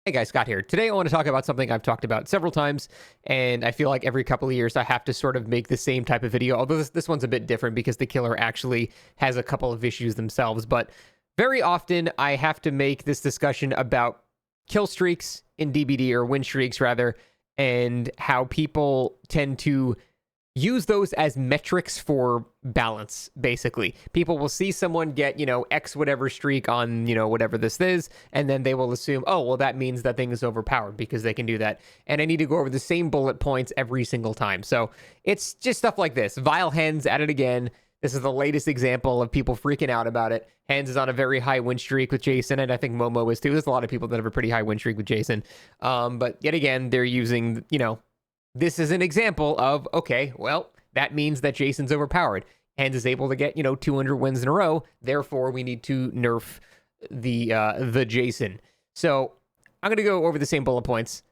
Hey guys, Scott here. Today I want to talk about something I've talked about several times, and I feel like every couple of years I have to sort of make the same type of video, although this one's a bit different because the killer actually has a couple of issues themselves. But very often I have to make this discussion about kill streaks in DBD, or win streaks rather, and how people tend to use those as metrics for balance. Basically, people will see someone get, X whatever streak on, whatever this is, and then they will assume, oh, well, that means that thing is overpowered because they can do that. And I need to go over the same bullet points every single time. So it's just stuff like this. Vilehens at it again. This is the latest example of people freaking out about it. Hens is on a very high win streak with Jason, and I think Momo is too. There's a lot of people that have a pretty high win streak with Jason. But yet again, they're using, this is an example of, okay, well, that means that Jason's overpowered. Hens is able to get, 200 wins in a row. Therefore, we need to nerf the Jason. So I'm going to go over the same bullet points,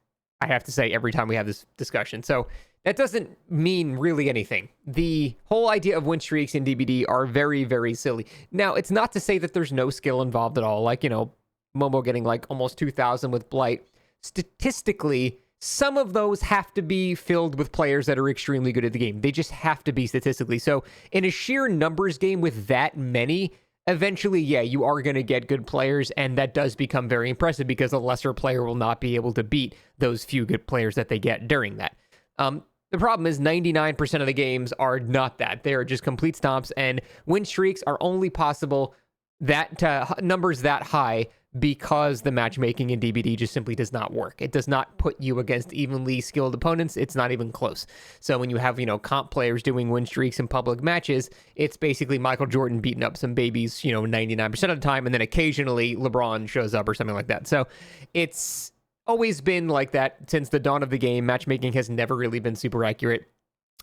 I have to say, every time we have this discussion. So that doesn't mean really anything. The whole idea of win streaks in DBD are very, very silly. Now, it's not to say that there's no skill involved at all. Like, Momo getting like almost 2,000 with Blight. Statistically, some of those have to be filled with players that are extremely good at the game. They just have to be statistically. So in a sheer numbers game with that many, eventually, yeah, you are going to get good players, and that does become very impressive because a lesser player will not be able to beat those few good players that they get during that. The problem is 99% of the games are not that. They are just complete stomps, and win streaks are only possible that numbers that high because the matchmaking in DBD just simply does not work. It does not put you against evenly skilled opponents. It's not even close. So when you have, comp players doing win streaks in public matches, it's basically Michael Jordan beating up some babies, 99% of the time, and then occasionally LeBron shows up or something like that. So it's always been like that since the dawn of the game. Matchmaking has never really been super accurate.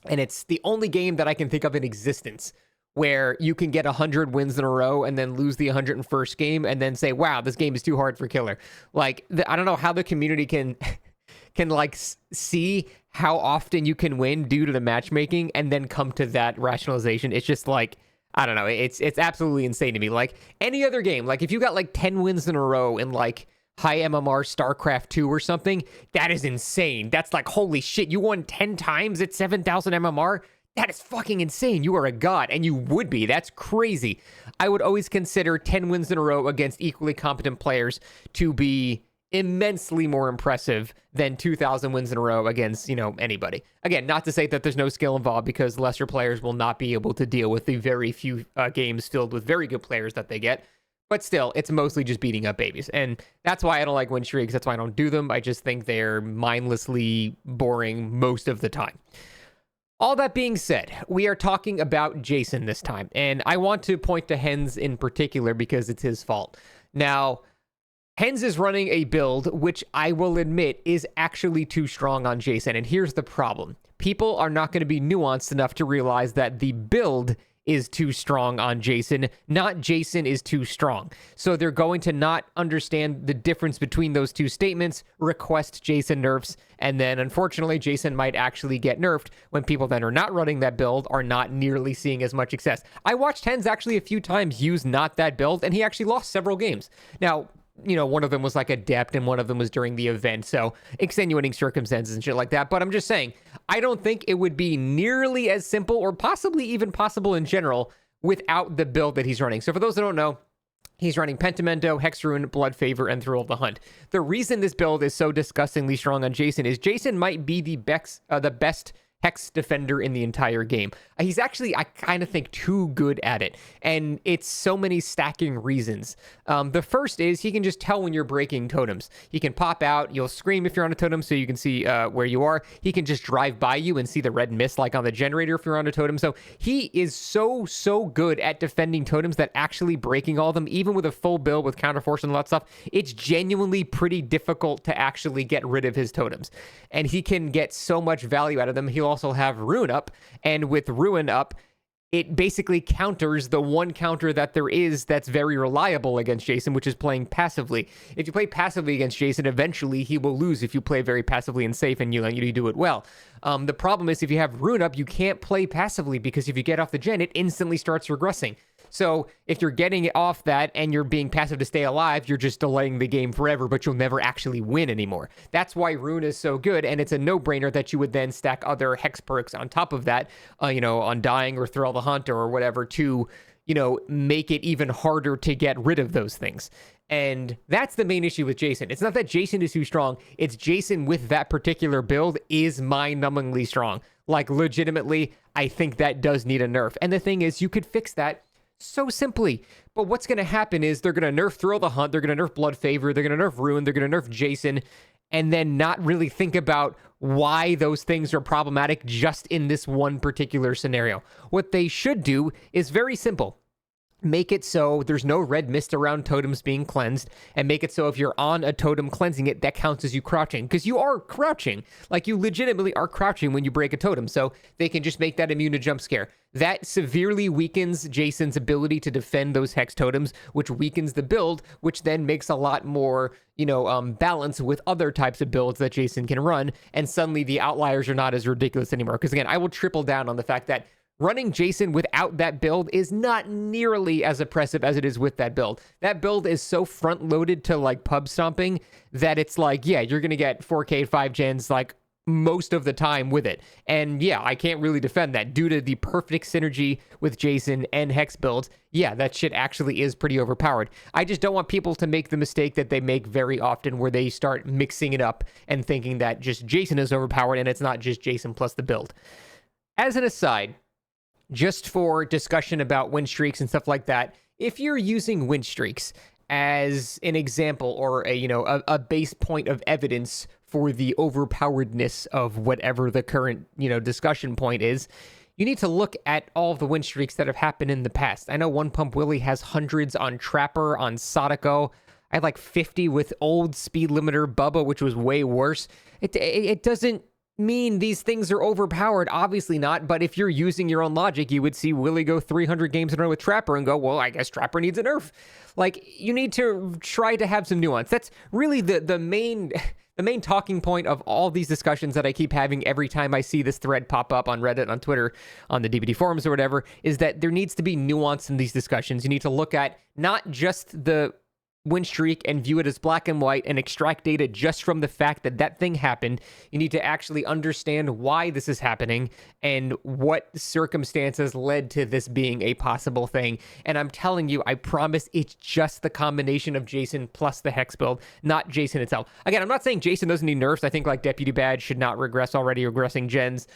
And it's the only game that I can think of in existence where you can get 100 wins in a row and then lose the 101st game and then say, wow, this game is too hard for killer. Like, I don't know how the community can see how often you can win due to the matchmaking and then come to that rationalization. It's just like, I don't know. It's absolutely insane to me. Like any other game, like if you got like 10 wins in a row in like high MMR StarCraft 2 or something, that is insane. That's like, holy shit, you won 10 times at 7,000 MMR? That is fucking insane. You are a god, and you would be. That's crazy. I would always consider 10 wins in a row against equally competent players to be immensely more impressive than 2,000 wins in a row against, anybody. Again, not to say that there's no skill involved, because lesser players will not be able to deal with the very few games filled with very good players that they get. But still, it's mostly just beating up babies. And that's why I don't like win streaks. That's why I don't do them. I just think they're mindlessly boring most of the time. All that being said, we are talking about Jason this time, and I want to point to Hens in particular because it's his fault. Now, Hens is running a build which I will admit is actually too strong on Jason, and here's the problem. People are not going to be nuanced enough to realize that the build is too strong on Jason, not Jason is too strong. So they're going to not understand the difference between those two statements, request Jason nerfs, and then unfortunately Jason might actually get nerfed when people that are not running that build are not nearly seeing as much success. I watched Hens actually a few times use not that build, and he actually lost several games. Now, one of them was like adept and one of them was during the event. So extenuating circumstances and shit like that. But I'm just saying, I don't think it would be nearly as simple or possibly even possible in general without the build that he's running. So for those that don't know, he's running Pentimento, Hexrune, Blood Favor, and Thrill of the Hunt. The reason this build is so disgustingly strong on Jason is Jason might be the best Hex defender in the entire game. He's actually, I kind of think, too good at it. And it's so many stacking reasons. The first is he can just tell when you're breaking totems. He can pop out, you'll scream if you're on a totem so you can see where you are. He can just drive by you and see the red mist like on the generator if you're on a totem. So he is so good at defending totems that actually breaking all of them, even with a full build with counterforce and all that stuff, it's genuinely pretty difficult to actually get rid of his totems. And he can get so much value out of them. He'll also have Ruin up, and with Ruin up, it basically counters the one counter that there is that's very reliable against Jason, which is playing passively. If you play passively against Jason, eventually he will lose if you play very passively and safe and you do it well. The problem is if you have Ruin up, you can't play passively because if you get off the gen, it instantly starts regressing. So if you're getting it off that and you're being passive to stay alive, you're just delaying the game forever, but you'll never actually win anymore. That's why Rune is so good, and it's a no-brainer that you would then stack other hex perks on top of that, Undying or Thrill the Hunt or whatever to, make it even harder to get rid of those things. And that's the main issue with Jason. It's not that Jason is too strong. It's Jason with that particular build is mind-numbingly strong. Like, legitimately, I think that does need a nerf. And the thing is, you could fix that so simply. But what's going to happen is they're going to nerf Thrill the Hunt, they're going to nerf Blood Favor, they're going to nerf Ruin, they're going to nerf Jason, and then not really think about why those things are problematic just in this one particular scenario. What they should do is very simple. Make it so there's no red mist around totems being cleansed, and make it so if you're on a totem cleansing it, that counts as you crouching, because you are crouching. Like, you legitimately are crouching when you break a totem, so they can just make that immune to jump scare. That severely weakens Jason's ability to defend those hex totems, which weakens the build, which then makes a lot more, balance with other types of builds that Jason can run, and suddenly the outliers are not as ridiculous anymore. Because again, I will triple down on the fact that running Jason without that build is not nearly as oppressive as it is with that build. That build is so front-loaded to, like, pub stomping that it's like, yeah, you're going to get 4K 5 gens, like, most of the time with it. And yeah, I can't really defend that due to the perfect synergy with Jason and Hex builds. Yeah, that shit actually is pretty overpowered. I just don't want people to make the mistake that they make very often where they start mixing it up and thinking that just Jason is overpowered and it's not just Jason plus the build. As an aside, just for discussion about win streaks and stuff like that, if you're using win streaks as an example or a base point of evidence for the overpoweredness of whatever the current discussion point is, you need to look at all of the win streaks that have happened in the past. I know One Pump Willie has hundreds on Trapper, on Sadako. I had like 50 with old Speed Limiter Bubba, which was way worse. It doesn't mean these things are overpowered, obviously not, but if you're using your own logic, you would see Willie go 300 games in a row with Trapper and go, well, I guess Trapper needs a nerf. Like, you need to try to have some nuance. That's really the main talking point of all these discussions that I keep having every time I see this thread pop up on Reddit, on Twitter, on the DBD forums or whatever, is that there needs to be nuance in these discussions. You need to look at not just the win streak and view it as black and white and extract data just from the fact that that thing happened. You need to actually understand why this is happening and what circumstances led to this being a possible thing. And I'm telling you, I promise it's just the combination of Jason plus the Hex build, not Jason itself. Again, I'm not saying Jason doesn't need nerfs. I think like Deputy Badge should not regress already regressing gens.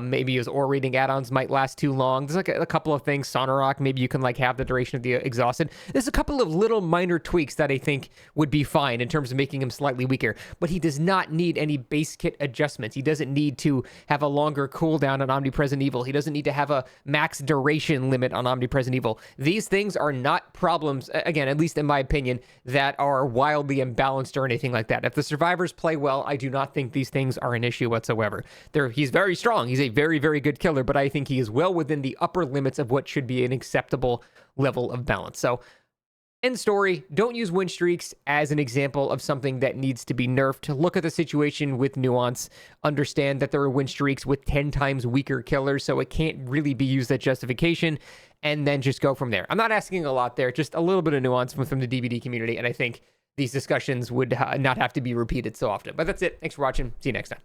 Maybe his ore rating add-ons might last too long. There's like a couple of things. Sonarok, maybe you can like have the duration of the exhausted. There's a couple of little minor tweaks that I think would be fine in terms of making him slightly weaker, but he does not need any base kit adjustments. He doesn't need to have a longer cooldown on Omnipresent Evil. He doesn't need to have a max duration limit on Omnipresent Evil. These things are not problems, again, at least in my opinion, that are wildly imbalanced or anything like that. If the survivors play well, I do not think these things are an issue whatsoever. He's very strong. He's a very, very good killer, but I think he is well within the upper limits of what should be an acceptable level of balance. So, end story. Don't use win streaks as an example of something that needs to be nerfed. Look at the situation with nuance. Understand that there are win streaks with 10 times weaker killers, so it can't really be used as justification, and then just go from there. I'm not asking a lot there, just a little bit of nuance from the DVD community, and I think these discussions would not have to be repeated so often. But that's it. Thanks for watching. See you next time.